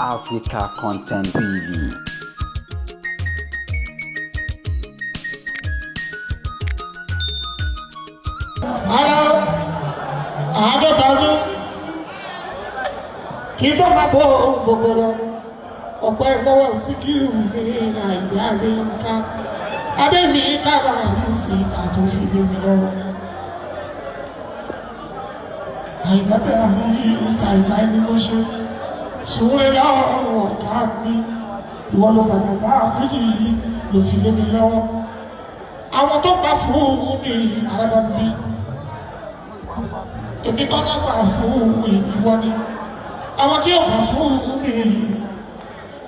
Africa Content TV. Àádọ́ta ọdún kí tó máa bọ́ gbogbo lọ ọ̀pẹ́ lọ́wọ́ Síkírù ní Àyìndé Adéyínká Adémi kábà yìí sí àtò fi lé mi lọ́wọ́ Àyìndé àmì ìsìtàìlá ẹni mo ṣe sùúrù lọ́wọ́ ọ̀gá mi ìwọ ló fàgbà bá fújì yìí ló fi lé mi lọ́wọ́ àwọn tó gbà fún mi alábàbí èmi kọ́ náà gbà fún ìwọ ni àwọn tí ò gbà fún mi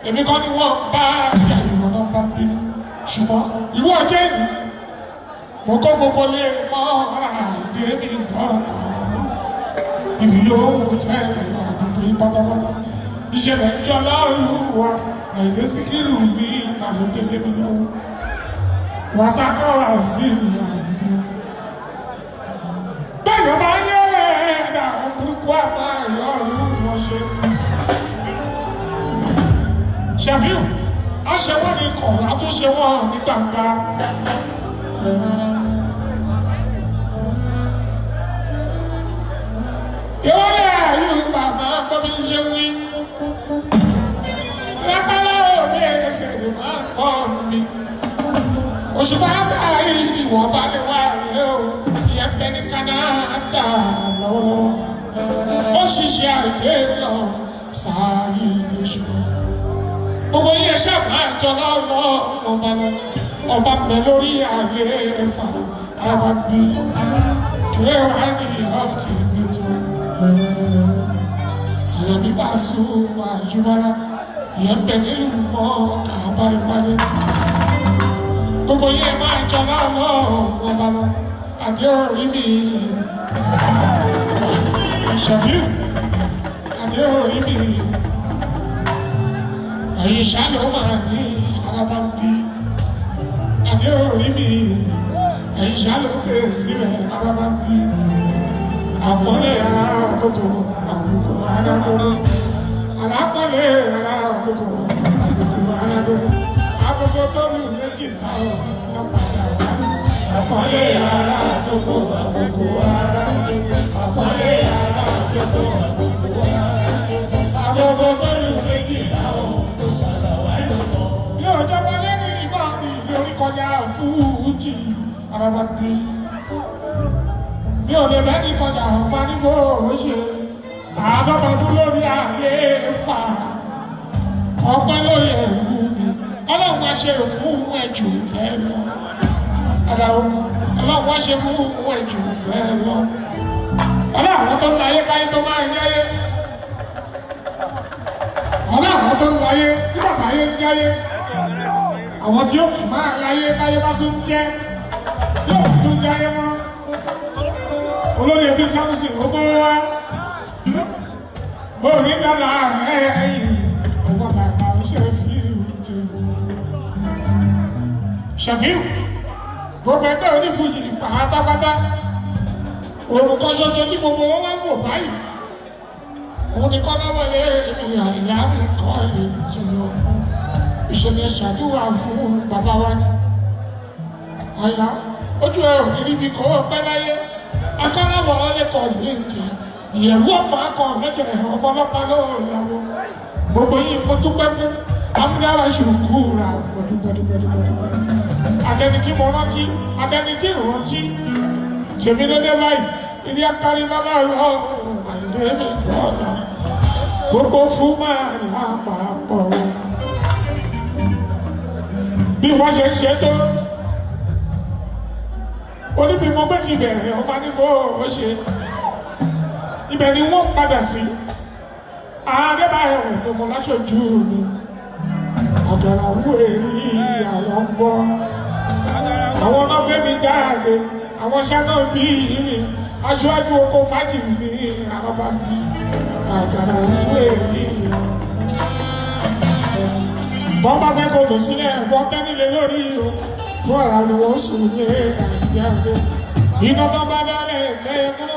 èmi kọ́ ni wọ́n bá ìyá ìwọ náà bá bínú ṣùgbọ́n ìwọ jẹ́ mi mo kọ́ gbogbo lé mọ́ Àyìndé mi bọ́ ibi yóò tẹ̀lé àdúgbò pátápátá ìṣẹ̀lẹ̀ ìjọ lọ́rùwà Àyìndé Síkírù mi àlejò lé mi lọ́wọ́ wàsákọ̀ wá sí Àyìndé bẹ́ẹ̀ bá yẹ ẹ̀dá burúkú àbá ìyá ọ̀run wọn ṣe. Ṣẹ̀fíù àṣẹ wọn ní kọ̀ àtúnṣe wọn ní gbangba. Ìwọlé àyè bàbá gbọ́bí ń ṣe wí. Lápálá òde ẹsẹ̀ lè máa kọ́ mi. Òṣùpá sáàyè ìwọ̀n bá lè wá rẹ̀ o. Ìyẹn bẹ ní Kánádà lọ́wọ́lọ́wọ́. Ó ṣiṣẹ́ àìké lọ sáàyè ìṣùgbọ́n. Gbogbo yẹn ṣàbá ìjọ lọ́wọ́ ọba lọ. Ọba bẹ lórí àlééfà àbábí. Kí wàá ní ọtí nítorí. Àlàbí bá sùn àjùmọ́lá. Ìyẹn bẹ nílùú mọ́ kábàárìmálé. Gbogbo yẹn máa jọ lọ́wọ́ ọba lọ. Àbí orí mi. Ṣẹ̀fíù àbí orí mi. Ẹ̀yin ṣáàlú máa ní alábàbí. Àbí orí mi. Ẹ̀yin ṣáàlú pè sílẹ̀ alábàbí. Àpọ́nlé ara àkókò àkókò arákòrò. Àlápọ́nlé ara àkókò àkókò arákòrò. Àkókò tó lù méjìlá ọ̀pọ̀lọpọ̀. Àpọ́nlé ara àkókò àkókò arákòrò. Àpọ́nlé ara àkókò àkókò arákòrò. Àkókò tó lù méjìlá ọ̀pọ̀lọpọ̀. Bí ọjọ́ wọlé ní ìbọn ìlú orí kọjá fújì arábàbí. Mi ò lè bẹ́ẹ̀ ní kọjá ọ̀pá níbo ó ṣe. Àádọ́ta ọdún lórí àlééfà. Ọpẹ́ ló yẹ ìlú mi. Ọlọ́run wá ṣe fún ẹ̀jù bẹ́ẹ̀ lọ. Ọlọ́run wá ṣe fún ẹ̀jù bẹ́ẹ̀ lọ. Ọlọ́run tó ń láyé káyé tó máa ń yáyé. Ọlọ́run tó ń láyé tí bàbá yé ń yáyé. Àwọn tí ó kù máa láyé káyé bá tún jẹ́. Yóò tún yáyé mọ́. Olórí ẹbí Sámúsì ló bọ́ wá. Mo ní dáná ẹ̀yìn ọwọ́ bàbá Ṣẹ̀fíù jù. Ṣẹ̀fíù gbogbo ẹgbẹ́ onífújì pátápátá. Orúkọ ṣoṣo tí gbogbo wọn wá ń wò báyìí. Òun ni kọ́ láwọlé èmi Àyìnlá mi kọ́ lè jùlọ. Ìṣẹ̀lẹ̀ ṣàdúrà fún bàbá wa ni. Àyìnlá ojú ẹ ò ní níbi kó o pẹ́ láyé. Akọ́láwọ̀ ọlẹ́kọ̀ọ́ lè jẹ ìyẹ̀wò ọ̀pọ̀ akọ̀ mẹ́jọ ọmọ ọlọ́pàá lọ́wọ́ gbogbo yìí mo dúpẹ́ fún amúdáwà ṣùkú ra gbọdúgbọdúgbọdúgbọdú àtẹni tí mo rántí àtẹni tí ìrántí tèmi lóde báyìí ilé akárí lọ́lọ́rọ́ Àyìndé mi gbọ́dọ̀ gbogbo fún máa lápapọ̀ bí wọ́n ṣe ń ṣe tó oníbi mo gbé ti bẹ̀rẹ̀ ọba níbo ó ṣe ibẹ̀ ni wọ́n padà sí Adébáyọ̀ ìdòmọ̀ láṣojú mi àgàrà owó èrí àwọn ń bọ́ àwọn ọlọ́gbẹ́ mi jáde àwọn ṣáná bí mi aṣáájú oko fájì ní alábàbí àgàrà owó èrí bọ́n bá fẹ́ kòtò sílẹ̀ wọ́n tẹ́nilé lórí o fún ara ni wọ́n sùn ní Àyìndé iná tó bá dálẹ̀ lẹ́yìn múlò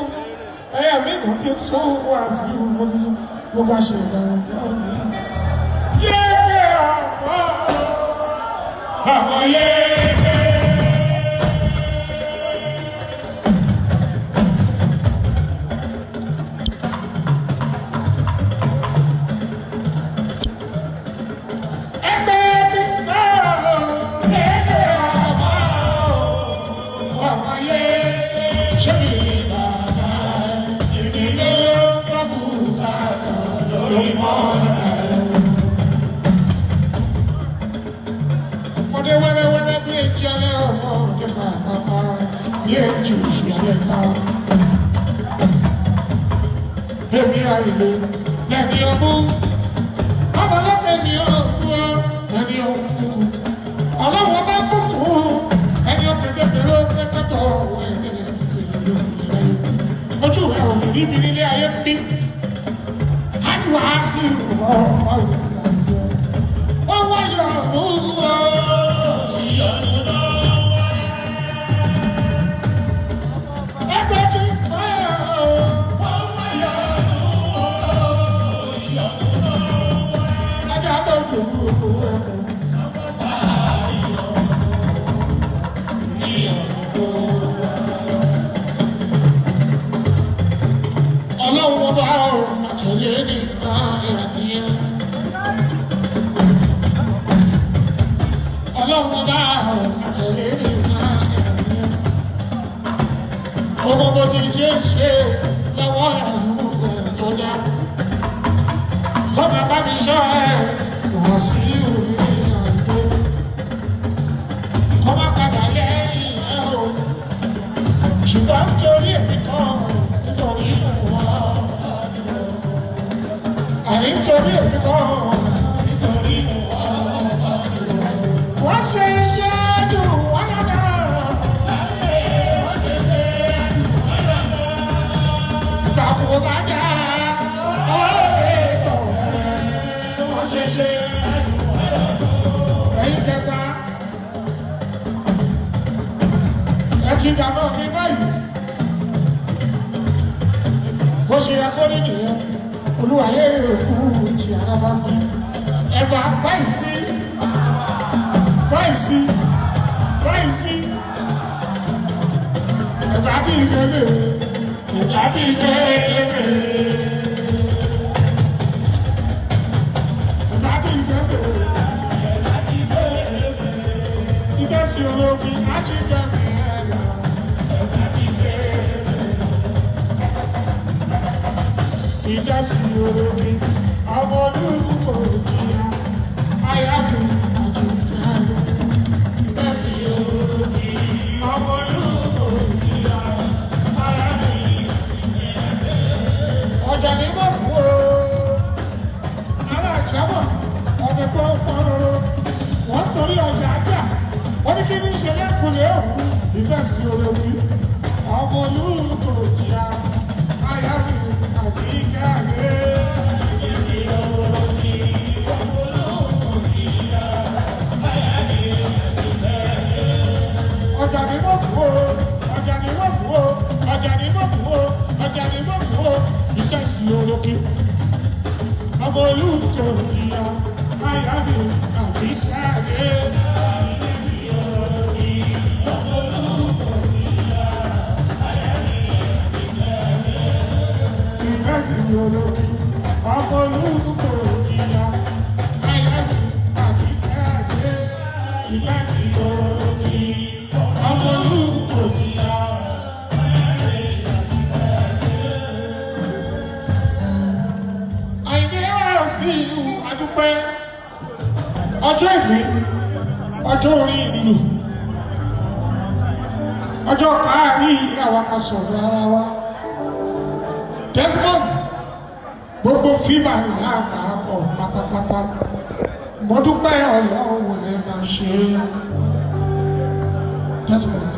ẹ̀yà mi kò kí n sún wá sí i mo ti sún mo bá ṣe ìdáhùn. ọmọ yé. Lẹ́ni ọmú, ọmọ lọ́tẹ̀ ni ọ̀pọ̀ lẹ́ni ọmú. Ọlọ́wọ́ bá bùkún ẹni ọ̀pẹ̀dẹ̀pẹ̀rẹ̀ pẹ́pẹ́tọ̀ ojú rẹ̀ ò ní bí nílé ayé bí. A ní wàá sí ìfọ̀ ọmọ ìrìnàjò. Wọ́n wáyọ̀ ọ̀hún lọ. Ọlọ́run bá ọ̀run àtẹ̀lé ní àyàdíyẹ. Ọlọ́run bá ọ̀run àtẹ̀lé ní àyàdíyẹ. Ọmọ bó ti ṣe lọ́wọ́ ẹ̀rù tó dá. Ọmọ bá mi ṣọ́ ẹ̀ wá sí orí àgbo. Ọmọ padà lẹ́yìn ẹ̀ o. Ṣùgbọ́n nítorí èmi kan nítorí wọn. Àní nítorí èmi kan nítorí wọn. Wọ́n ṣe iṣẹ́ jù wọ́n lọ́dọ̀. Wọ́n ṣe iṣẹ́ jù wọ́n lọ́dọ̀. Ìtàkùn bá jà ọ̀rẹ́ tó rẹ̀. Wọ́n ṣe iṣẹ́ jù wọ́n lọ́dọ̀. Ẹ̀yin kẹta ẹ ti dàgbà mi báyìí. Bó ṣe yẹ kó ní nìyẹn, olúwayé fún ti alábá mi. Ẹ̀bà báyìí sí. Ẹ̀bà tí ìgbẹ́lẹ̀, ẹ̀bà tí ìgbẹ́lẹ̀. Ẹ̀bà tí ìgbẹ́lẹ̀, ìgbẹ́sí olóògùn láti ìgbẹ́lẹ̀. Ìdásí olómi, ọmọ olúkọ òjìyà, ayáàbò àjùjá. Ìdásí olómi, ọmọ olúkọ òjìyà, ayáàbò àjùjá. Ọjà ní mọ̀kú o, aláàjábọ̀, ọ̀dẹ̀ tó ń pọn roro, wọ́n torí ọjà àgbà, wọ́n ní kí ní ṣe lẹ́kùnlé òun. Ìdásí olómi, ọmọ olúkọ òjìyà, ayáàbò. Ọmọ olùkọ́ ìyá ayáde àbí káyé. Ìgbésí olókì ọmọ olùkọ́ ìyá ayáde àbí káyé. Ìgbésí olókì ọmọ olùkọ́ ìyá. Ọjọ́ ìwé, ọjọ́ orí ìlú, ọjọ́ káàrí àwọn akásọ̀rọ̀ ara wa. Desmond, gbogbo fíìmù àyà àpapọ̀ pátápátá, mo dúpẹ́ Ọlọ́run ẹ̀ máa ṣe é. Desmond.